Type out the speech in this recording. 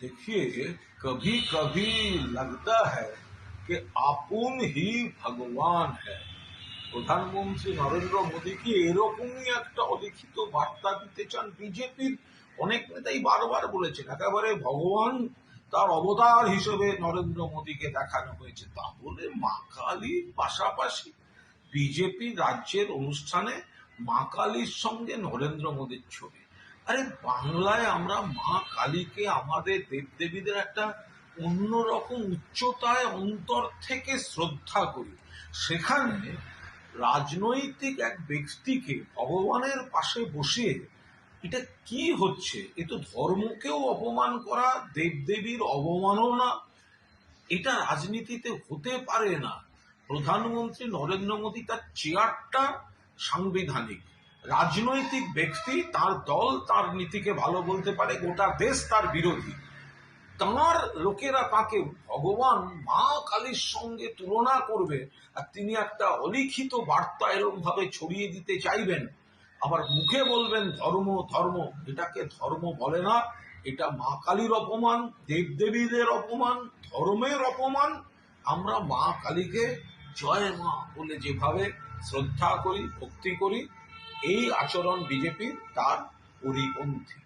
देखिए, कभी कभी लगता है कि আপন ही ভগবান है। প্রধানমন্ত্রী নরেন্দ্র মোদী কি এরকমই একটা অলিখিত বার্তা দিতে চান? বিজেপির অনেক নেতাই বারবার বলেছেন একেবারে ভগবান তার অবতার হিসেবে নরেন্দ্র মোদীকে দেখানো হয়েছে। তাহলে মা কালীর পাশাপাশি বিজেপি রাজ্যের অনুষ্ঠানে মা কালীর সঙ্গে নরেন্দ্র মোদীর ছবি। আরে বাংলায় আমরা মা কালীকে আমাদের দেবদেবীদের একটা অন্যরকম উচ্চতায় অন্তর থেকে শ্রদ্ধা করি, সেখানে রাজনৈতিক এক ব্যক্তিকে ভগবানের পাশে বসিয়ে এটা কি হচ্ছে? এ তো ধর্মকেও অপমান করা, দেবদেবীর অবমাননা। এটা রাজনীতিতে হতে পারে না। প্রধানমন্ত্রী নরেন্দ্র মোদী তার চেয়ারটা সাংবিধানিক, রাজনৈতিক ব্যক্তি, তার দল তার নীতিকে ভালো বলতে পারে, গোটা দেশ তার বিরোধী। তাঁর লোকেরা তাকে ভগবান মা কালীর সঙ্গে তুলনা করবে, আর তিনি একটা অলিখিত বার্তা এরকম ভাবে ছড়িয়ে দিতে চাইবেন, আবার মুখে বলবেন ধর্ম ধর্ম। এটাকে ধর্ম বলে না, এটা মা কালীর অপমান, দেবদেবীদের অপমান, ধর্মের অপমান। আমরা মা কালীকে জয় মা বলে যেভাবে শ্রদ্ধা করি, ভক্তি করি, এই আচরণ বিজেপির তার পরিপন্থী।